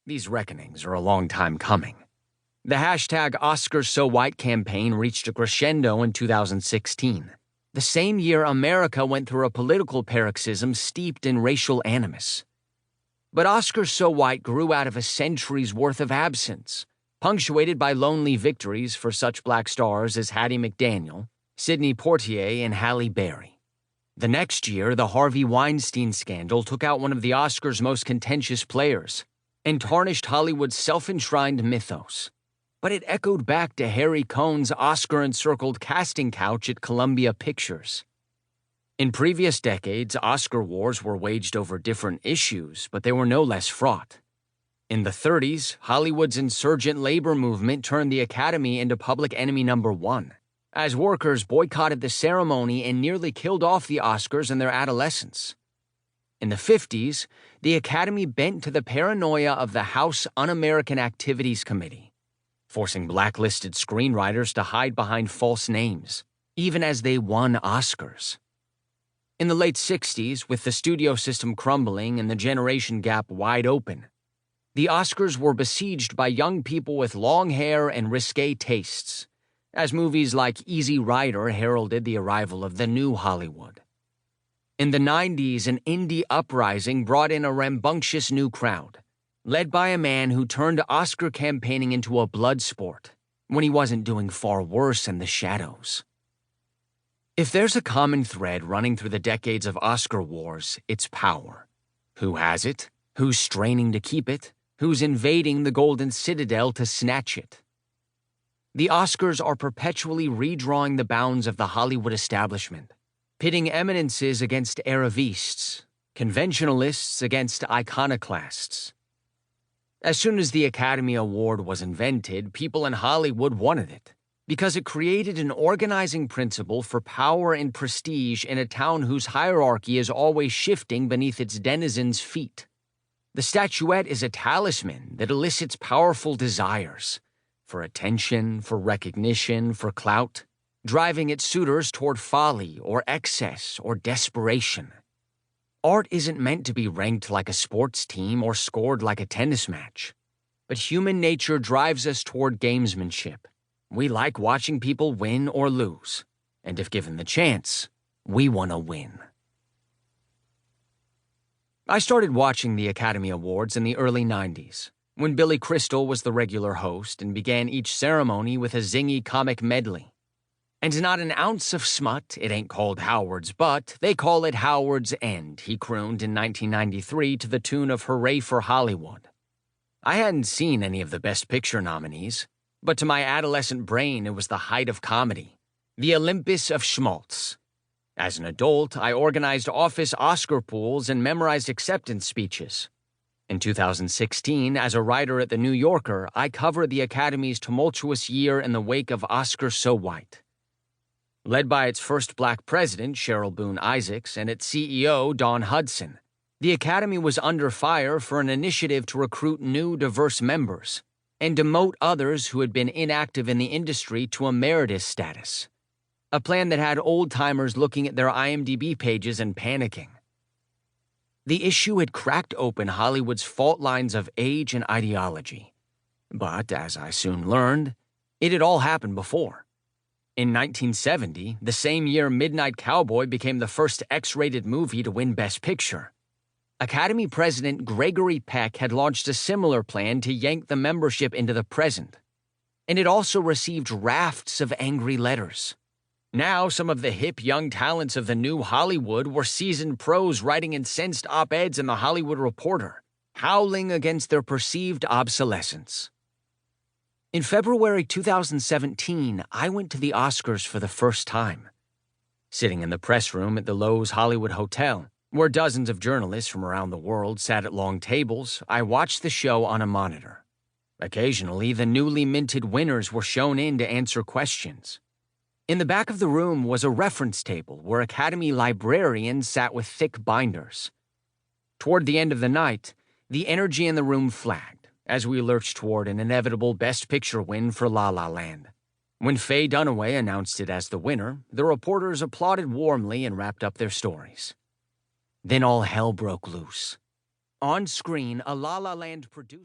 these reckonings are a long time coming. The hashtag #OscarsSoWhite campaign reached a crescendo in 2016, the same year America went through a political paroxysm steeped in racial animus. But Oscars So White grew out of a century's worth of absence, punctuated by lonely victories for such black stars as Hattie McDaniel, Sidney Poitier, and Halle Berry. The next year, the Harvey Weinstein scandal took out one of the Oscars' most contentious players and tarnished Hollywood's self-enshrined mythos. But it echoed back to Harry Cohn's Oscar-encircled casting couch at Columbia Pictures. In previous decades, Oscar wars were waged over different issues, but they were no less fraught. In the 30s, Hollywood's insurgent labor movement turned the Academy into public enemy number one, as workers boycotted the ceremony and nearly killed off the Oscars in their adolescence. In the 50s, the Academy bent to the paranoia of the House Un-American Activities Committee, forcing blacklisted screenwriters to hide behind false names, even as they won Oscars. In the late 60s, with the studio system crumbling and the generation gap wide open, the Oscars were besieged by young people with long hair and risque tastes, as movies like Easy Rider heralded the arrival of the new Hollywood. In the 90s, an indie uprising brought in a rambunctious new crowd, led by a man who turned Oscar campaigning into a blood sport when he wasn't doing far worse in the shadows. If there's a common thread running through the decades of Oscar wars, it's power. Who has it? Who's straining to keep it? Who's invading the Golden Citadel to snatch it? The Oscars are perpetually redrawing the bounds of the Hollywood establishment, pitting eminences against arrivistes, conventionalists against iconoclasts. As soon as the Academy Award was invented, people in Hollywood wanted it, because it created an organizing principle for power and prestige in a town whose hierarchy is always shifting beneath its denizens' feet. The statuette is a talisman that elicits powerful desires for attention, for recognition, for clout, driving its suitors toward folly or excess or desperation. Art isn't meant to be ranked like a sports team or scored like a tennis match, but human nature drives us toward gamesmanship. We like watching people win or lose, and if given the chance, we want to win. I started watching the Academy Awards in the early 90s, when Billy Crystal was the regular host and began each ceremony with a zingy comic medley. And not an ounce of smut, it ain't called Howard's Butt, they call it Howard's End, he crooned in 1993 to the tune of Hooray for Hollywood. I hadn't seen any of the Best Picture nominees, but to my adolescent brain it was the height of comedy, the Olympus of schmaltz. As an adult, I organized office Oscar pools and memorized acceptance speeches. In 2016, as a writer at The New Yorker, I covered the Academy's tumultuous year in the wake of Oscars So White. Led by its first black president, Cheryl Boone Isaacs, and its CEO, Dawn Hudson, the Academy was under fire for an initiative to recruit new, diverse members and demote others who had been inactive in the industry to emeritus status, a plan that had old-timers looking at their IMDb pages and panicking. The issue had cracked open Hollywood's fault lines of age and ideology. But, as I soon learned, it had all happened before. In 1970, the same year Midnight Cowboy became the first X-rated movie to win Best Picture, Academy President Gregory Peck had launched a similar plan to yank the membership into the present, and it also received rafts of angry letters. Now, some of the hip young talents of the new Hollywood were seasoned pros writing incensed op-eds in The Hollywood Reporter, howling against their perceived obsolescence. In February 2017, I went to the Oscars for the first time. Sitting in the press room at the Loews Hollywood Hotel, where dozens of journalists from around the world sat at long tables, I watched the show on a monitor. Occasionally, the newly minted winners were shown in to answer questions. In the back of the room was a reference table where Academy librarians sat with thick binders. Toward the end of the night, the energy in the room flagged as we lurched toward an inevitable Best Picture win for La La Land. When Faye Dunaway announced it as the winner, the reporters applauded warmly and wrapped up their stories. Then all hell broke loose. On screen, a La La Land producer